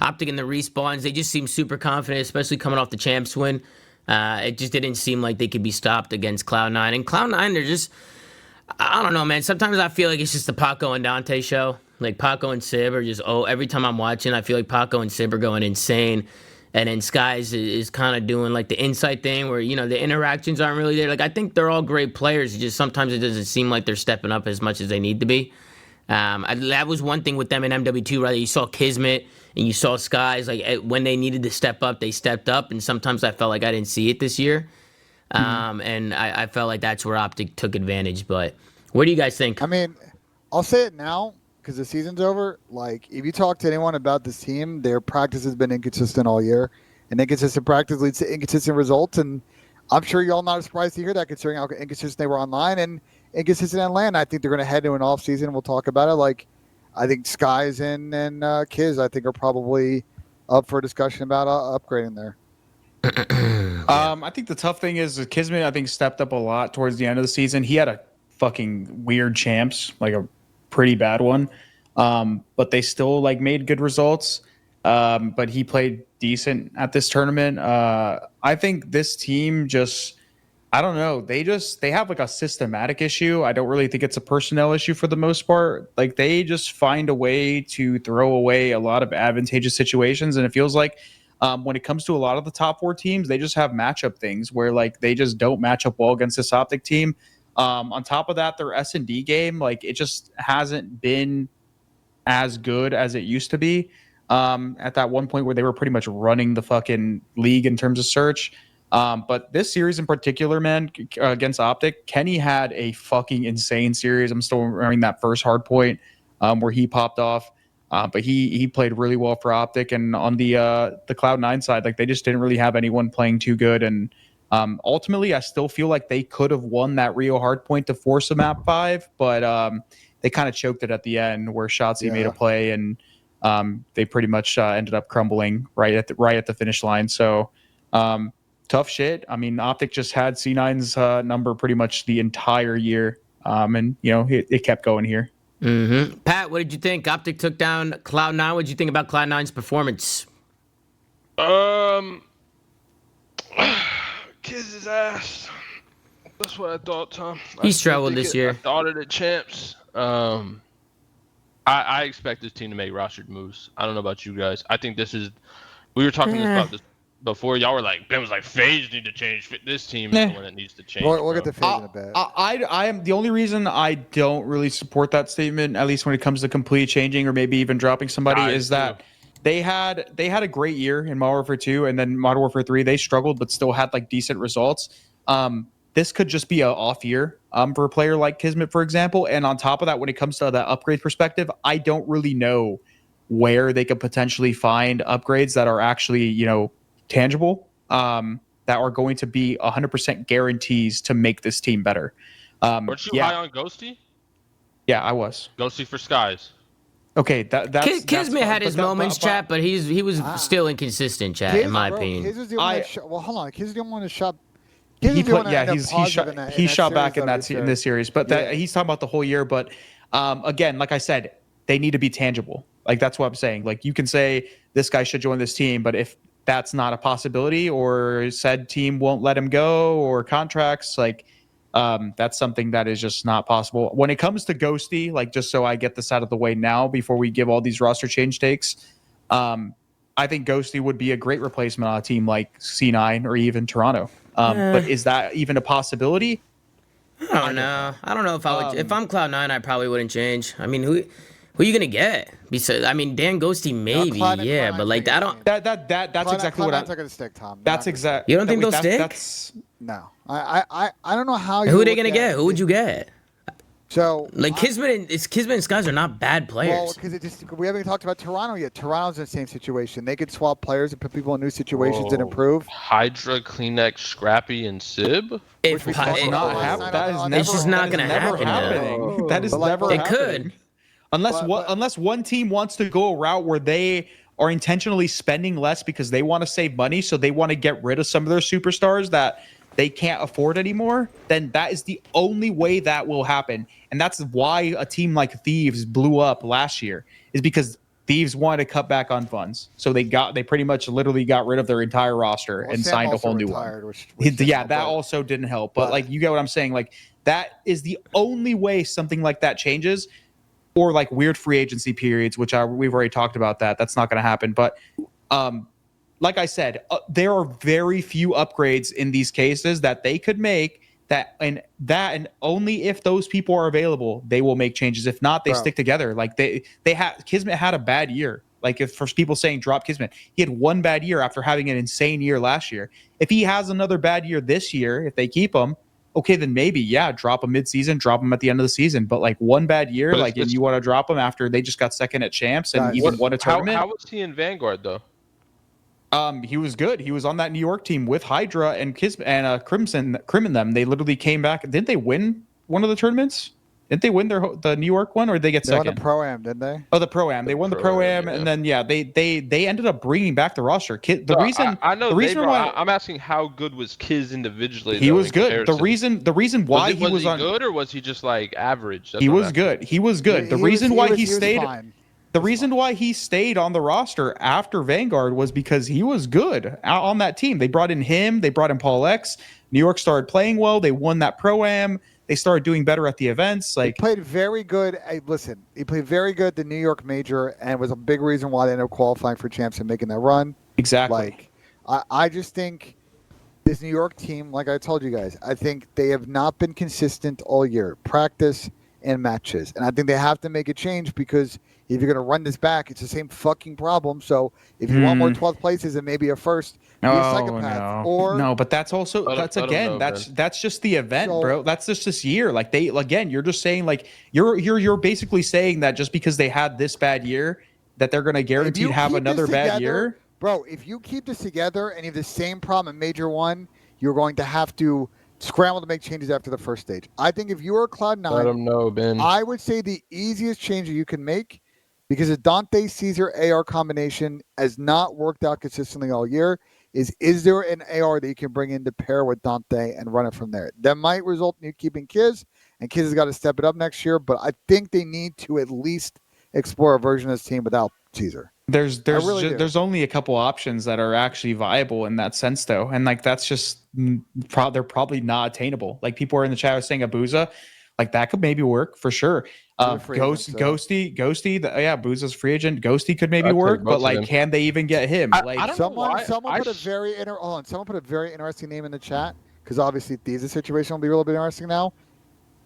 Optic and the respawns, they just seem super confident, especially coming off the champs win. It just didn't seem like they could be stopped against Cloud9. And Cloud9, they're just, I don't know, man. Sometimes I feel like it's just the Paco and Dante show. Like Paco and Sib are just, every time I'm watching, I feel like Paco and Sib are going insane. And then Skies is kind of doing like the insight thing where, the interactions aren't really there. Like, I think they're all great players. It's just sometimes it doesn't seem like they're stepping up as much as they need to be. That was one thing with them in MW2, right? You saw Kismet and you saw Skies. Like, when they needed to step up, they stepped up. And sometimes I felt like I didn't see it this year. And I felt like that's where Optic took advantage. But what do you guys think? I mean, I'll say it now, because the season's over. Like, if you talk to anyone about this team, their practice has been inconsistent all year, and inconsistent practice leads to inconsistent results. And I'm sure y'all not surprised to hear that, considering how inconsistent they were online and inconsistent on land. I think they're going to head into an off season. We'll talk about it. Like, I think Skies and Kiz, I think, are probably up for a discussion about upgrading there. I think the tough thing is Kismet, I think, stepped up a lot towards the end of the season. He had a fucking weird champs, like a pretty bad one, but they still made good results. But he played decent at this tournament. I think this team just, I don't know, they have a systematic issue. I don't really think it's a personnel issue for the most part. Like, they just find a way to throw away a lot of advantageous situations, and it feels like when it comes to a lot of the top 4 teams, they just have matchup things where they just don't match up well against this Optic team. On top of that, their S&D game, it just hasn't been as good as it used to be. At that one point where they were pretty much running the fucking league in terms of search. But this series in particular, man, against Optic, Kenny had a fucking insane series. I'm still remembering that first hard point where he popped off. But he played really well for Optic. And on the Cloud9 side, they just didn't really have anyone playing too good. And ultimately, I still feel like they could have won that Rio hardpoint to force a map 5, but they kind of choked it at the end where Shotzzy made a play, and they pretty much ended up crumbling right at the finish line. So tough shit. I mean, Optic just had C9's number pretty much the entire year, and it kept going here. Mm-hmm. Pat, what did you think? Optic took down Cloud9. What did you think about Cloud9's performance? Kiss his ass. That's what I thought, Tom. He struggled this year. I thought of the champs. I expect this team to make rostered moves. I don't know about you guys. I think we were talking about this before. Y'all were like, Ben was like, FaZe need to change. This team is the one that needs to change. We'll get to FaZe in a bit. I am the only reason I don't really support that statement, at least when it comes to completely changing or maybe even dropping somebody, is that they had a great year in Modern Warfare 2, and then Modern Warfare 3 they struggled but still had decent results. This could just be an off year for a player like Kismet, for example. And on top of that, when it comes to that upgrade perspective, I don't really know where they could potentially find upgrades that are actually, tangible, that are going to be 100% guarantees to make this team better. Weren't you high on Ghosty? Yeah, I was. Ghosty for Skies. Okay, that's Kismet had his moments, chat, but he was still inconsistent, chat, in my opinion. His was the one well, hold on. His didn't want to shot. He shot back in this series, but he's talking about the whole year. But again, like I said, they need to be tangible. That's what I'm saying. You can say this guy should join this team, but if that's not a possibility, or said team won't let him go, or contracts, that's something that is just not possible. When it comes to Ghosty, just so I get this out of the way now before we give all these roster change takes, I think Ghosty would be a great replacement on a team like C9 or even Toronto. But is that even a possibility? I don't know. I don't know if I would. If I'm Cloud9, I probably wouldn't change. I mean, who are you gonna get? Besides, I mean, Dan Ghosty maybe, but I don't. That's exactly what I'm. Not gonna stick, Tom. That's exactly. You don't think they'll stick? No, I don't know how. Who are they gonna get? Who would you get? So Kismet and Skies are not bad players. Well, because we haven't talked about Toronto yet. Toronto's in the same situation. They could swap players and put people in new situations and improve. Hydra, Kleenex, Scrappy, and Sib. It's just not gonna happen. That is never happening. It could, unless one team wants to go a route where they are intentionally spending less because they want to save money, so they want to get rid of some of their superstars that they can't afford anymore, then that is the only way that will happen. And that's why a team like Thieves blew up last year, is because Thieves wanted to cut back on funds, so they pretty much literally got rid of their entire roster and Sam signed a also whole new retired, one. which didn't Yeah, help, that but- also didn't help. But like, you get what I'm saying? Like, that is the only way something like that changes, or like weird free agency periods, which we've already talked about that. That's not going to happen. But like I said, there are very few upgrades in these cases that they could make. And only if those people are available, they will make changes. If not, they stick together. Like Kismet had a bad year. Like, if for people saying drop Kismet, he had one bad year after having an insane year last year. If he has another bad year this year, if they keep him, okay, then maybe drop him mid-season, drop him at the end of the season. But like, one bad year, and you want to drop him after they just got second at champs and even won a tournament. How was he in Vanguard though? He was good. He was on that New York team with Hydra and Crim and them. They literally came back. Didn't they win one of the tournaments? Didn't they win the New York one, or did they get second? They won the Pro-Am, didn't they? Oh, the Pro-Am. They won the Pro-Am, yeah. and then they ended up bringing back the roster. I'm asking how good was Kiz individually. He was good. The reason why he was good, or was he just like average? He was good. He was good. The reason why he stayed. Fine. The reason why he stayed on the roster after Vanguard was because he was good on that team. They brought in him. They brought in Paul X. New York started playing well. They won that Pro-Am. They started doing better at the events. Like, he played very good. He played very good at the New York Major, and was a big reason why they ended up qualifying for champs and making that run. Exactly. Like, I just think this New York team, like I told you guys, I think they have not been consistent all year, practice and matches. And I think they have to make a change, because if you're going to run this back, it's the same fucking problem. So if you want more 12th places and maybe a first, be a psychopath. No, but that's also that's just the event, bro. That's just this year. Like, you're just saying, like, you're basically saying that just because they had this bad year, that they're going to guarantee to have another bad year. Bro, if you keep this together and you have the same problem in Major 1, you're going to have to scramble to make changes after the first stage. I think if you are Cloud9, I don't know, Ben. I would say the easiest change that you can make, because the Dante Caesar AR combination has not worked out consistently all year, is there an AR that you can bring in to pair with Dante and run it from there? That might result in you keeping Kiz, and Kiz has got to step it up next year, but I think they need to at least explore a version of this team without Caesar. There's only a couple options that are actually viable in that sense, though, and like, that's just they're probably not attainable. Like, people are in the chat saying Abuzah, like, that could maybe work for sure. Ghosty, Abuzah's free agent. Ghosty could maybe work, but like, can they even get him? Someone put a very interesting name in the chat, because obviously Thieves' situation will be a little bit interesting now.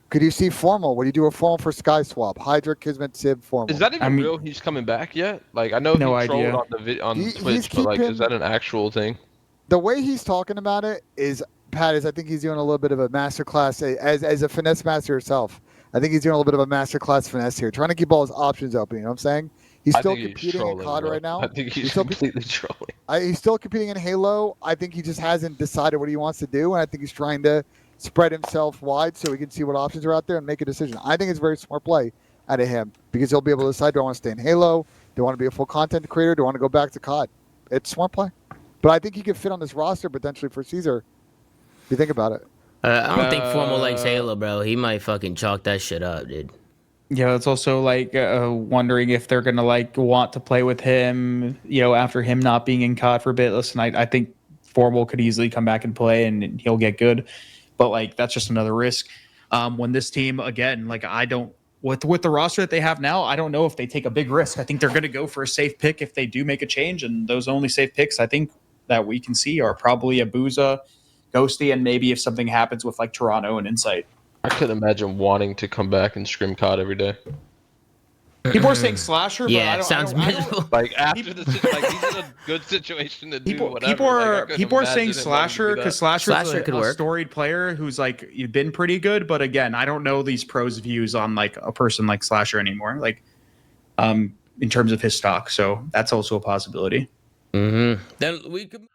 Could you see Formal? Would you do a Formal for Sky Swap? Hydra, Kismet, Sib, Formal. Is that even real? He's coming back yet? Like, I know he trolled on Twitch, but like, is that an actual thing? The way he's talking about it is, Pat, I think he's doing a little bit of a masterclass as a finesse master himself. I think he's doing a little bit of a masterclass finesse here, trying to keep all his options open. You know what I'm saying? He's still competing in COD right now. I think he's completely trolling. He's still competing in Halo. I think he just hasn't decided what he wants to do, and I think he's trying to spread himself wide so he can see what options are out there and make a decision. I think it's very smart play out of him, because he'll be able to decide, do I want to stay in Halo? Do I want to be a full content creator? Do I want to go back to COD? It's smart play. But I think he could fit on this roster potentially for Caesar, if you think about it. I don't think Formal likes Halo, bro. He might fucking chalk that shit up, dude. Yeah, it's also like wondering if they're gonna like want to play with him, after him not being in COD for a bit. Listen, I think Formal could easily come back and play, and he'll get good, but like, that's just another risk. When this team, again, like, I don't, with the roster that they have now, I don't know if they take a big risk. I think they're gonna go for a safe pick if they do make a change, and those only safe picks I think that we can see are probably Abuzah, Ghosty, and maybe if something happens with like Toronto and Insight. I could imagine wanting to come back and scrim COD every day. People are saying Slasher, but yeah, it sounds miserable. Like, after the like, he's in a good situation to do whatever. People are saying Slasher because Slasher is a storied player who's like been pretty good, but again, I don't know these pros' views on like a person like Slasher anymore. Like, in terms of his stock, so that's also a possibility. Then we could.